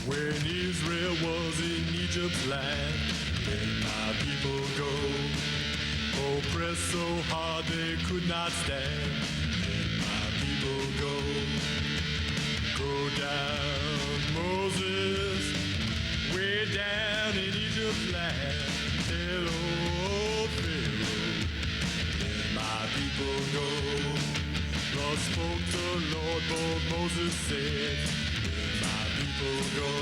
When Israel was in Egypt's land, let my people go. Oppressed so hard they could not stand, let my people go. Go down, Moses, way down in Egypt's land. Tell old Pharaoh, let my people go. Thus spoke the Lord, bold Moses said, let my people go.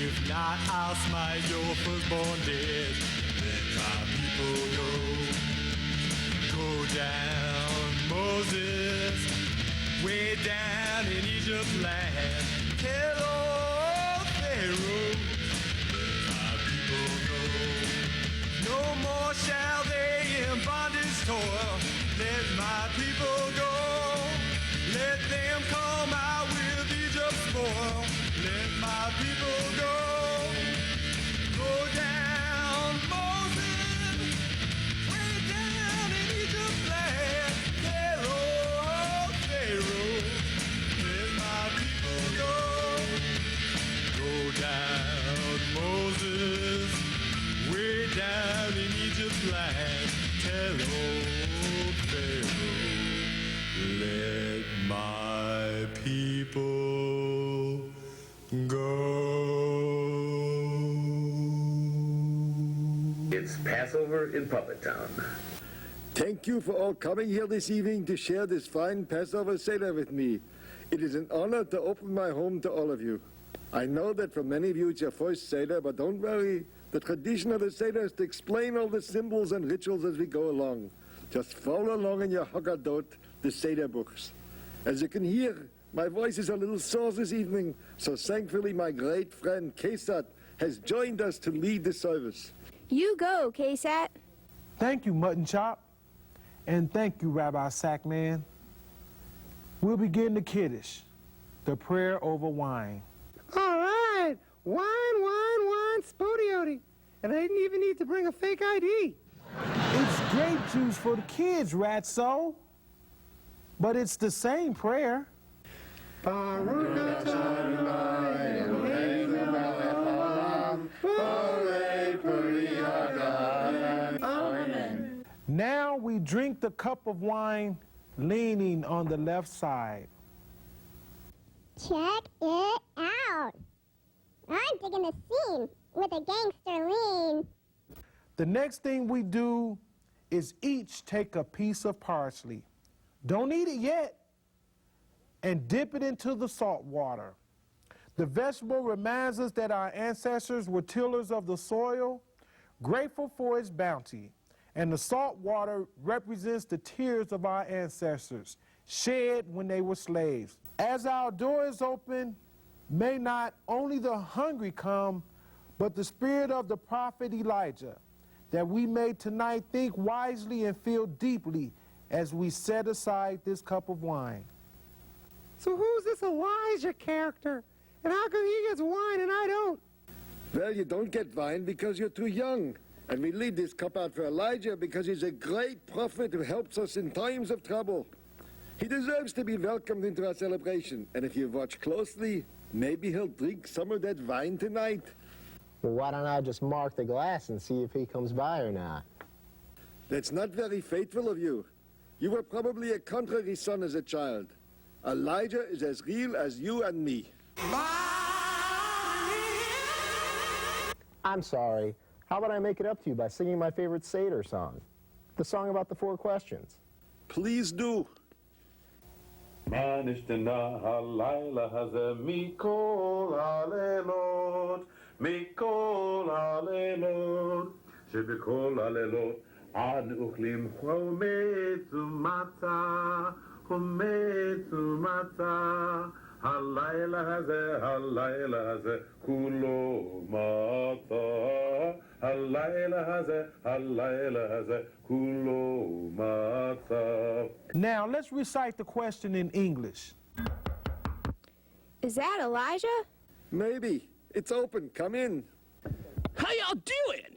If not, I'll smite your firstborn dead. Let my people go. Go down, Moses, way down in Egypt's land. Tell old Pharaoh, let my people go. No more shall they in bondage toil. Let my people go. Let them come out with Egypt's spoil. Let my people go. Go down, Moses, way down in Egypt's land. Tell old Pharaoh, let my people go. Go down, Moses, way down in Egypt's land. Tell old Pharaoh, let my people go. It's Passover in PUPPETTOWN. Thank you for all coming here this evening to share this fine Passover Seder with me. It is an honor to open my home to all of you. I know that for many of you it's your first Seder, but don't worry. The tradition of the Seder is to explain all the symbols and rituals as we go along. Just follow along in your Haggadot, the Seder books. As you can hear, my voice is a little sore this evening, so thankfully my great friend Kesat has joined us to lead the service. You go, Kesat. Thank you, Mutton Chop. And thank you, Rabbi Sackman. We'll begin the Kiddush, the prayer over wine. All right, wine, spodioti. And I didn't even need to bring a fake ID. It's grape juice for the kids, Ratso. But it's the same prayer. Baruch atah Adonai Eloheinu melech haolam, borei peri hagan. Amen. Now we drink the cup of wine leaning on the left side. Check it out. I'm digging the scene with a gangster lean. The next thing we do is each take a piece of parsley. Don't eat it yet. And dip it into the salt water. The vegetable reminds us that our ancestors were tillers of the soil, grateful for its bounty. And the salt water represents the tears of our ancestors, shed when they were slaves. As our door is open, may not only the hungry come, but the spirit of the prophet Elijah, that we may tonight think wisely and feel deeply as we set aside this cup of wine. So who's this Elijah character? And how come he gets wine and I don't? Well, you don't get wine because you're too young. And we leave this cup out for Elijah because he's a great prophet who helps us in times of trouble. He deserves to be welcomed into our celebration. And if you watch closely, maybe he'll drink some of that wine tonight. Well, why don't I just mark the glass and see if he comes by or not? That's not very faithful of you. You were probably a contrary son as a child. Elijah is as real as you and me. I'm sorry. How about I make it up to you by singing my favorite Seder song? The song about the 4 questions. Please do. מה נשתנה הלילה הזה מכל הלילות, מכל הלילות, שבכל הלילות אנו אוכלים חומץ ומצה, חומץ ומצה. הלילה הזה, כולו מצה. הלילה הזה, כולו מצה. Now, let's recite the question in English. Is that Elijah? Maybe. It's open. Come in. How y'all doing?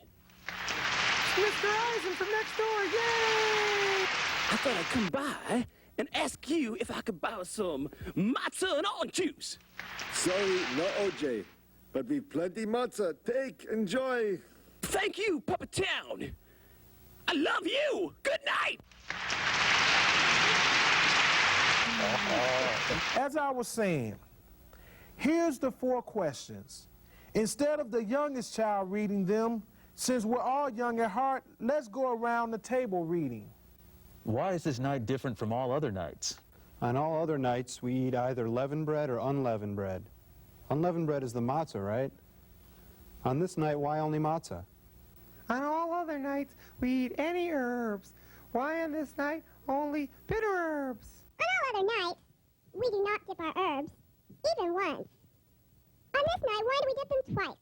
Mr. Eisen from next door, yay! I thought I'd come by and ask you if I could borrow some matzah and orange juice. Sorry, no OJ. But we've plenty matzah. Take, enjoy. Thank you, PUPPETTOWN. I love you. Good night. As I was saying, here's the 4 questions. Instead of the youngest child reading them, since we're all young at heart, let's go around the table reading. Why is this night different from all other nights? On all other nights, we eat either leavened bread or unleavened bread. Unleavened bread is the matzah, right? On this night, why only matzah? On all other nights, we eat any herbs. Why on this night only bitter herbs? On all other nights, we do not dip our herbs, even once. On this night, why do we dip them twice?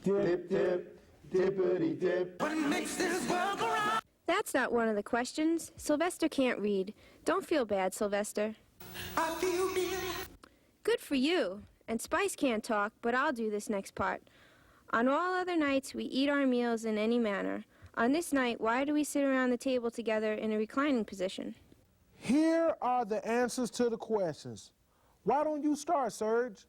Dip, dip, dippity dip. What makes this world go round? That's not one of the questions. Sylvester can't read. Don't feel bad, Sylvester. I feel bad. Good for you. And Spice can't talk, but I'll do this next part. On all other nights, we eat our meals in any manner. On this night, why do we sit around the table together in a reclining position? Here are the answers to the questions. Why don't you start, Serge?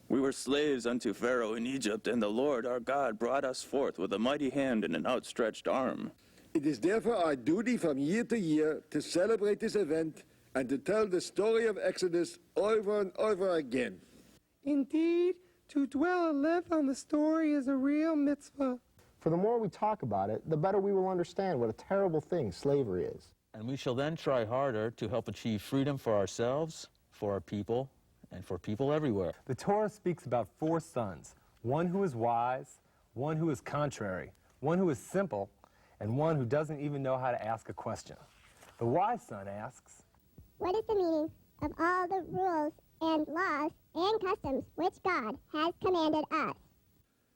We were slaves unto Pharaoh in Egypt, and the Lord our God brought us forth with a mighty hand and an outstretched arm. It is therefore our duty from year to year to celebrate this event and to tell the story of Exodus over and over again. Indeed, to dwell and live on the story is a real mitzvah. For the more we talk about it, the better we will understand what a terrible thing slavery is. And we shall then try harder to help achieve freedom for ourselves, for our people, and for people everywhere. The Torah speaks about 4 sons, one who is wise, one who is contrary, one who is simple, and one who doesn't even know how to ask a question. The wise son asks, What is the meaning of all the rules and laws and customs which God has commanded us?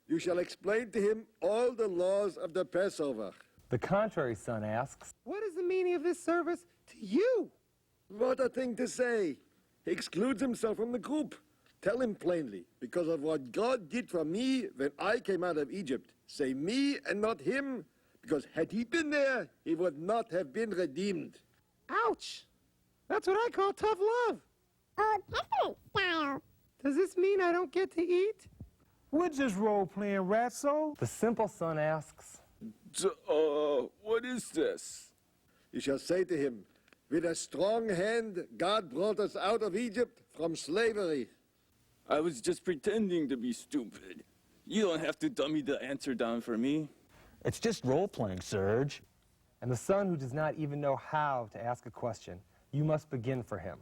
You shall explain to him all the laws of the Passover. The contrary son asks, What is the meaning of this service to you? What a thing to say. He excludes himself from the group. Tell him plainly, because of what God did for me when I came out of Egypt. Say me and not him, because had he been there, he would not have been redeemed. Ouch! That's what I call tough love. Old Testament style. Does this mean I don't get to eat? We're just role-playing, Ratso. the simple son asks, What is this? You shall say to him, with a strong hand, God brought us out of Egypt from slavery. I was just pretending to be stupid. You don't have to dummy the answer down for me. It's just role-playing, Serge. and the son who does not even know how to ask a question, you must begin for him.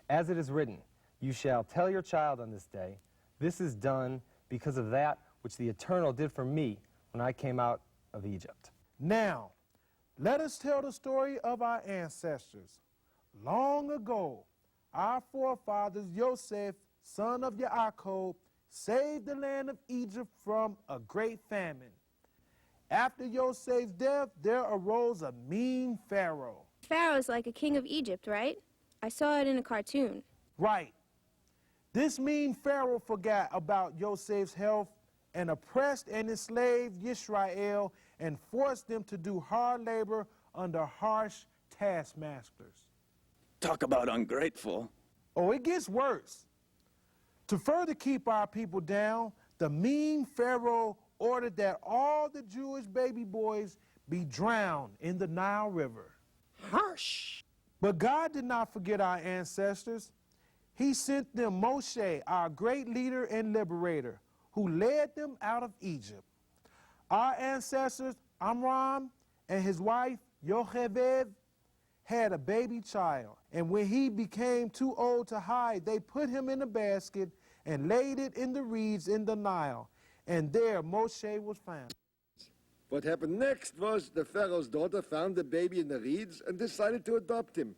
As it is written, you shall tell your child on this day, this is done because of that which the Eternal did for me when I came out of Egypt. Now, let us tell the story of our ancestors. Long ago, our forefathers, Joseph, son of Yaakov, saved the land of Egypt from a great famine. After Joseph's death, there arose a mean Pharaoh. Pharaoh's like a king of Egypt, right? I saw it in a cartoon. Right. This mean Pharaoh forgot about Joseph's health and oppressed and enslaved Israel and forced them to do hard labor under harsh taskmasters. Talk about ungrateful. Oh, it gets worse. To further keep our people down, the mean Pharaoh ordered that all the Jewish baby boys be drowned in the Nile River. Harsh. But God did not forget our ancestors. He sent them Moshe, our great leader and liberator, who led them out of Egypt. Our ancestors, Amram and his wife, Yocheved, had a baby child. And when he became too old to hide, they put him in a basket and laid it in the reeds in the Nile. And there Moshe was found. What happened next was the Pharaoh's daughter found the baby in the reeds and decided to adopt him.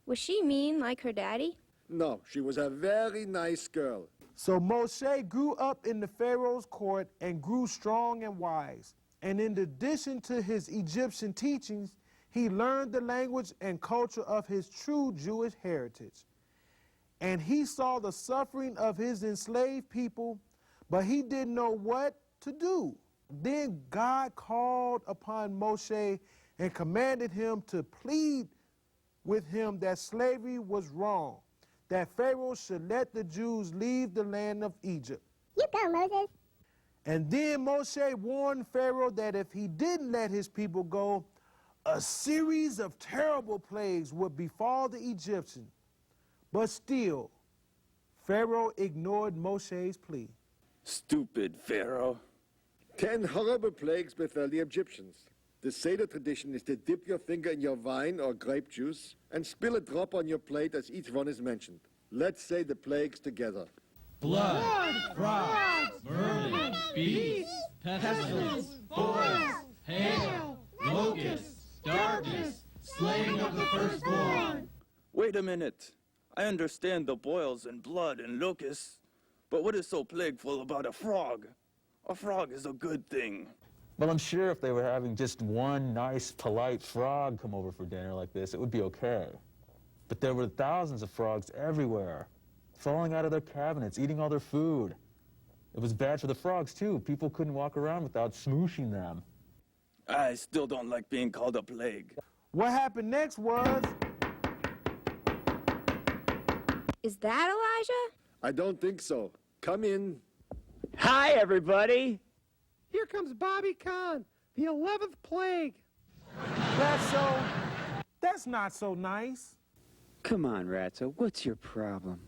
Was she mean like her daddy? No, she was a very nice girl. So Moshe grew up in the Pharaoh's court and grew strong and wise. And in addition to his Egyptian teachings, he learned the language and culture of his true Jewish heritage. And he saw the suffering of his enslaved people, but he didn't know what to do. Then God called upon Moshe and commanded him to plead with him that slavery was wrong, that Pharaoh should let the Jews leave the land of Egypt. You go, Moses. And then Moshe warned Pharaoh that if he didn't let his people go, a series of terrible plagues would befall the Egyptians. But still, Pharaoh ignored Moshe's plea. Stupid Pharaoh. 10 horrible plagues befell the Egyptians. The Seder tradition is to dip your finger in your wine or grape juice and spill a drop on your plate as each one is mentioned. Let's say the plagues together. Blood, frogs, vermin, beasts, pestilence, boils, hail, locusts, darkness, slaying of the firstborn. Wait a minute. I understand the boils and blood and locusts, but what is so plagueful about a frog? A frog is a good thing. Well, I'm sure if they were having just one nice, polite frog come over for dinner like this, it would be okay. But there were thousands of frogs everywhere, falling out of their cabinets, eating all their food. It was bad for the frogs, too. People couldn't walk around without smooshing them. I still don't like being called a plague. What happened next was... Is that Elijah? I don't think so. Come in. Hi, everybody. Here comes Bobby Khan, the 11th plague. That's not so nice. Come on, Ratso, what's your problem?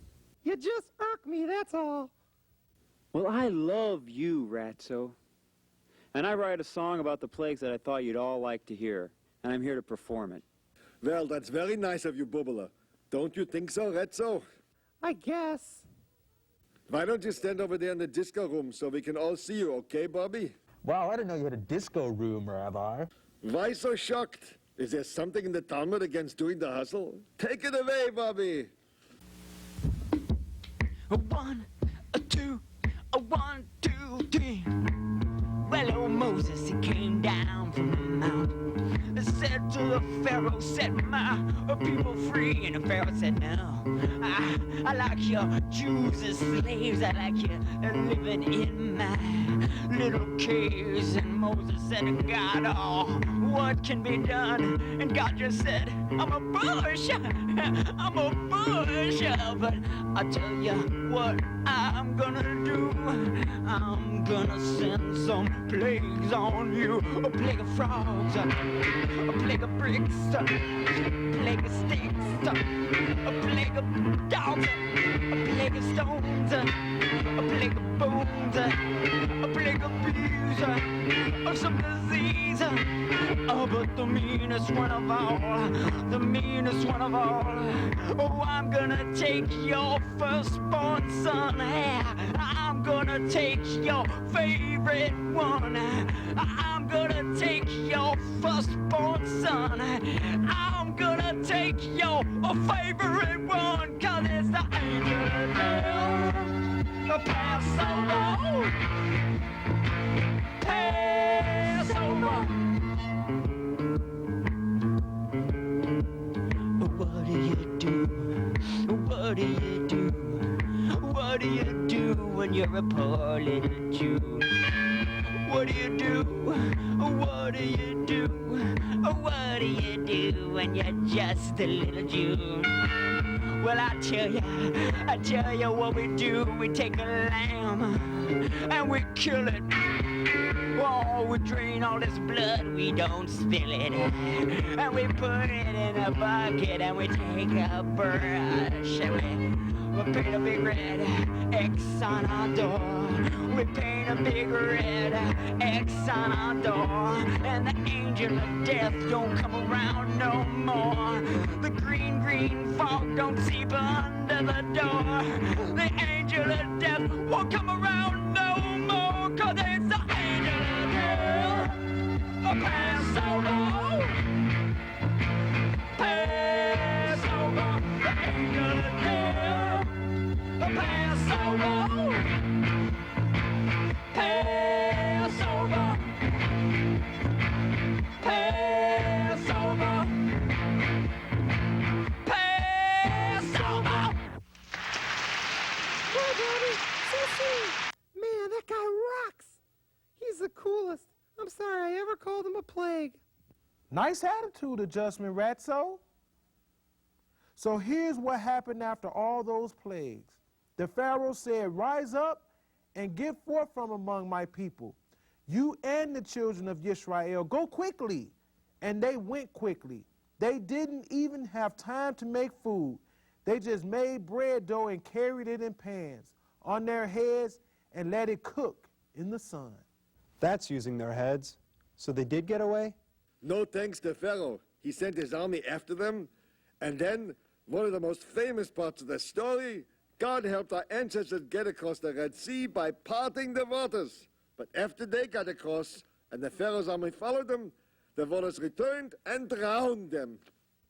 You just irk me, that's all. Well, I love you, Ratso. And I write a song about the plagues that I thought you'd all like to hear, and I'm here to perform it. Well, that's very nice of you, Bubbler. Don't you think so, Retzo? I guess. Why don't you stand over there in the disco room so we can all see you, okay, Bobby? Wow, I didn't know you had a disco room, Rabbi. Why so shocked? Is there something in the Talmud against doing the hustle? Take it away, Bobby. 1, 2, 1, 2, 3. Well, old Moses, he came down from the mount. Said to the Pharaoh, set my people free. And the Pharaoh said, no, I like your Jews as slaves. I like you living in my little caves. And Moses said to God, oh, what can be done? And God just said, I'm a bush. I'm a bush. But I'll tell you what I'm gonna do. I'm gonna send some plagues on you. A plague of frogs, a plague of bricks, a plague of sticks, a plague of dogs, a plague of stones, a plague of bones, a plague of bees, of some disease. Oh, but the meanest one of all, the meanest one of all. Oh, I'm gonna take your firstborn son. I'm gonna take your favorite one. I'm gonna take your firstborn son. I'm gonna take your favorite one. 'Cause it's the angel of death. Passover. Passover. What do you do? What do you do? What do you do when you're a poor little Jew? What do you do? What do you do? What do you do when you're just a little Jew? Well, I tell you what we do. We take a lamb and we kill it. Oh, we drain all this blood, we don't spill it. And we put it in a bucket and we take a brush and we paint a big red X on our door. We paint a big red X on our door. And the angel of death don't come around no more. The green, green fog don't seep under the door. The angel of death won't come around no more. 'Cause it's the angel of death. A Passover. Passover. The angel of death. A Passover. Passover. Passover. Passover. Whoa, Bobby, so sweet. Man, that guy rocks. He's the coolest. I'm sorry I ever called him a plague. Nice attitude adjustment, Ratso. So here's what happened after all those plagues. The Pharaoh said, "Rise up and get forth from among my people, you and the children of Israel. Go quickly." And they went quickly. They didn't even have time to make food. They just made bread dough and carried it in pans on their heads and let it cook in the sun. That's using their heads. So they did get away? No thanks to Pharaoh. He sent his army after them. And then, one of the most famous parts of the story, God helped our ancestors get across the Red Sea by parting the waters. But after they got across and the Pharaoh's army followed them, the waters returned and drowned them.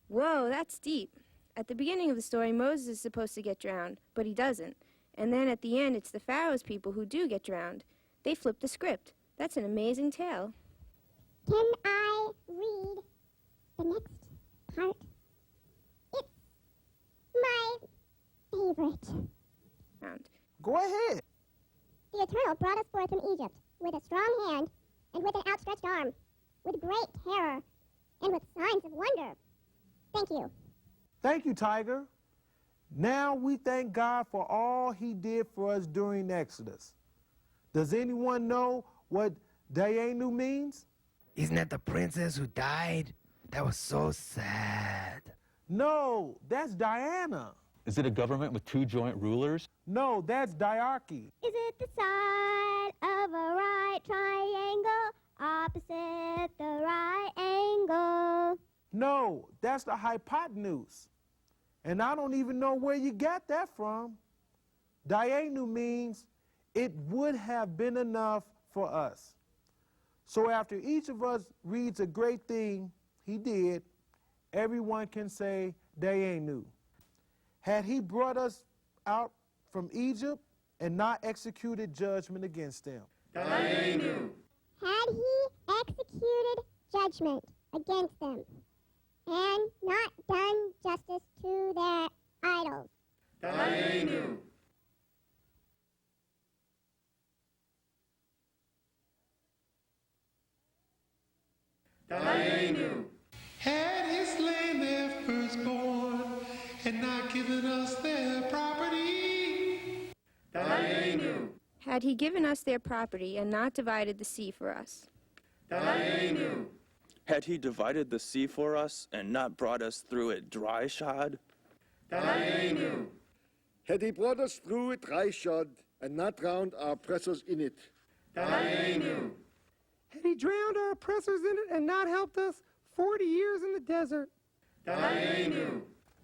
Whoa, that's deep. At the beginning of the story, Moses is supposed to get drowned, but he doesn't. And then at the end, it's the Pharaoh's people who do get drowned. They flip the script. That's an amazing tale. Can I read the next part? It's my favorite. Go ahead. The Eternal brought us forth from Egypt with a strong hand and with an outstretched arm, with great terror and with signs of wonder. Thank you. Thank you, Tiger. Now we thank God for all he did for us during Exodus. Does anyone know what Dayenu means? Isn't that the princess who died? That was so sad. No, that's Diana. Is it a government with two joint rulers? No, that's diarchy. Is it the side of a right triangle opposite the right angle? No, that's the hypotenuse. And I don't even know where you got that from. Dayenu means it would have been enough for us. So after each of us reads a great thing he did, everyone can say Dayenu. Had he brought us out from Egypt and not executed judgment against them? Dayenu. Had he executed judgment against them and not done justice to their idols? Dayenu. Dayenu. Had he slain their firstborn and not given us their property? Dayenu. Had he given us their property and not divided the sea for us? Dayenu. Had he divided the sea for us and not brought us through it dry shod? Dayenu. Had he brought us through it dry shod and not drowned our oppressors in it? Dayenu. Had he drowned our oppressors in it and not helped us 40 years in the desert? Dayenu.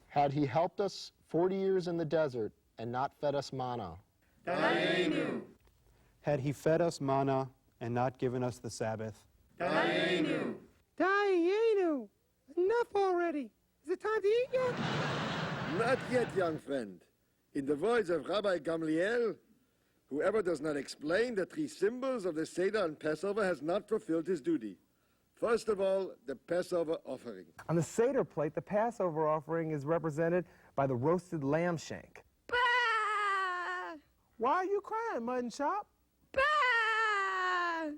Had he helped us 40 years in the desert and not fed us manna? Dayenu. Had he fed us manna and not given us the Sabbath? Dayenu. Dayenu. Enough already. Is it time to eat yet? Not yet, young friend. In the words of Rabbi Gamliel, whoever does not explain the three symbols of the Seder and Passover has not fulfilled his duty. First of all, the Passover offering. On the Seder plate, the Passover offering is represented by the roasted lamb shank. Bah! Why are you crying, Mutton Chop? Bah!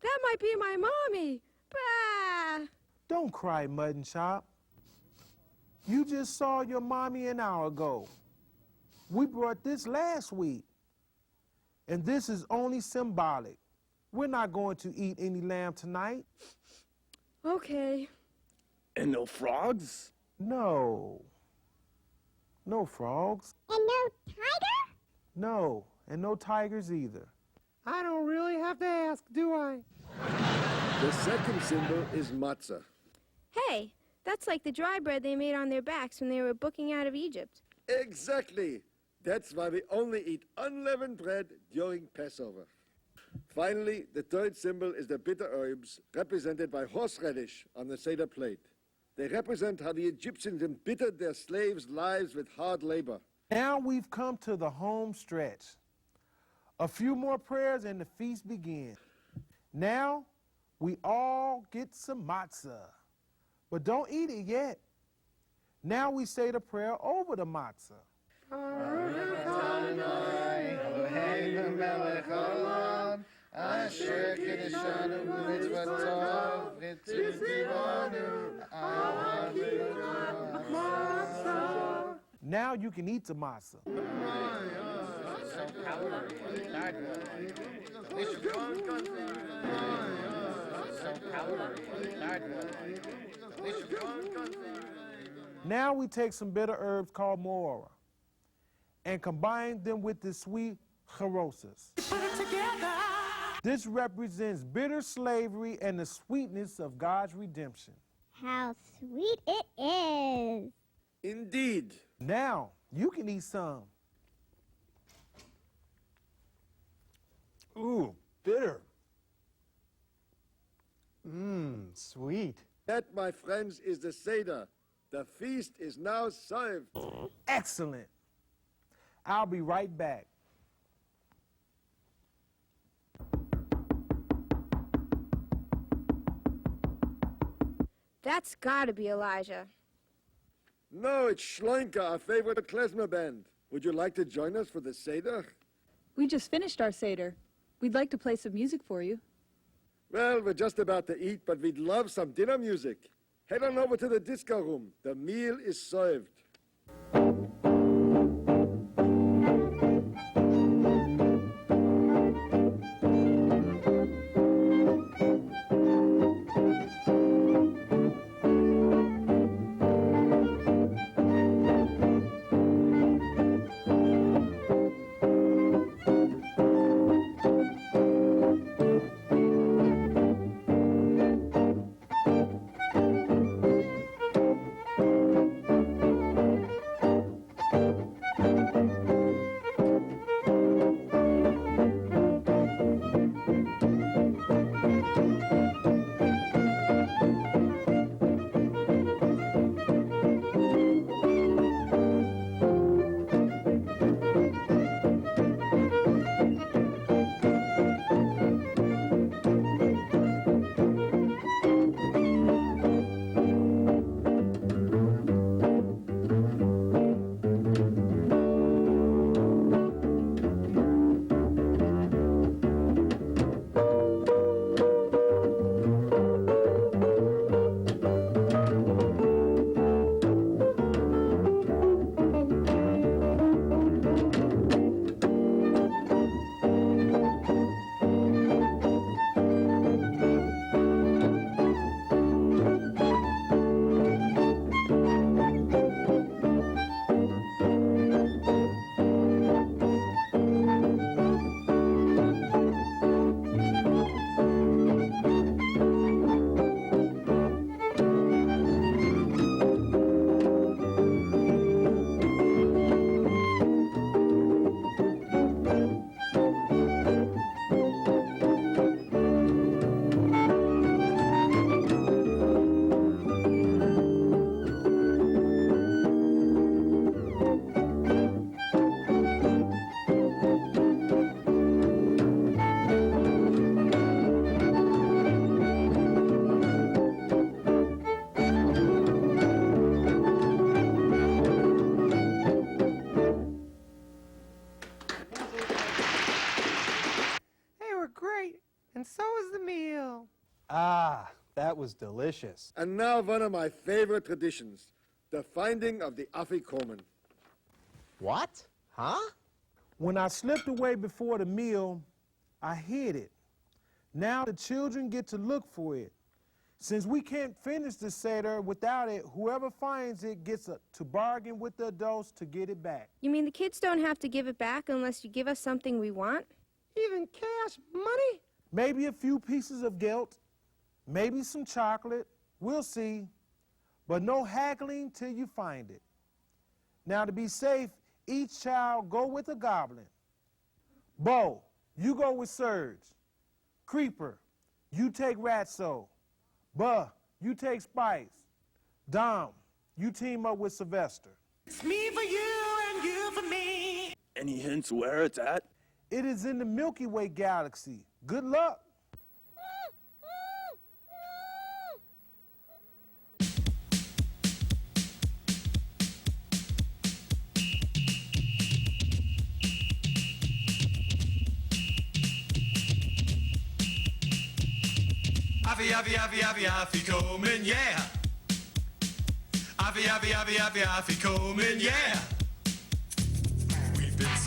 That might be my mommy. Bah! Don't cry, Mutton Chop. You just saw your mommy an hour ago. We brought this last week. And this is only symbolic. We're not going to eat any lamb tonight. Okay. And no frogs? No. No frogs. And no tiger? No. And no tigers either. I don't really have to ask, do I? The second symbol is matzah. Hey, that's like the dry bread they made on their backs when they were booking out of Egypt. Exactly. That's why we only eat unleavened bread during Passover. Finally, the third symbol is the bitter herbs, represented by horseradish on the Seder plate. They represent how the Egyptians embittered their slaves' lives with hard labor. Now we've come to the home stretch. A few more prayers and the feast begins. Now, we all get some matzah. But don't eat it yet. Now we say the prayer over the matzah. אשר קידשנו במצוותיו ותצוונו אהבנו Now you can eat the matzah. Now we take some bitter herbs called moora and combine them with the sweet charoses. This represents bitter slavery and the sweetness of God's redemption. How sweet it is. Indeed. Now you can eat some. Ooh, bitter. Sweet. That, my friends, is the Seder. The feast is now served. Excellent. I'll be right back. That's gotta be Elijah. No, it's Schlenker, our favorite klezmer band. Would you like to join us for the Seder? We just finished our Seder. We'd like to play some music for you. Well, we're just about to eat, but we'd love some dinner music. Head on over to the disco room. The meal is served. And so is the meal. Ah, that was delicious. And now one of my favorite traditions, the finding of the Afikomen. What? Huh? When I slipped away before the meal, I hid it. Now the children get to look for it. Since we can't finish the Seder without it, whoever finds it gets to bargain with the adults to get it back. You mean the kids don't have to give it back unless you give us something we want? Even cash money? Maybe a few pieces of gelt, maybe some chocolate, we'll see, but no haggling till you find it. Now to be safe, each child go with a goblin. Bo, you go with Serge. Creeper, you take Ratso. Buh, you take Spice. Dom, you team up with Sylvester. It's me for you and you for me. Any hints where it's at? It is in the Milky Way galaxy. Good luck. Afikomen, yeah. Afikomen, yeah.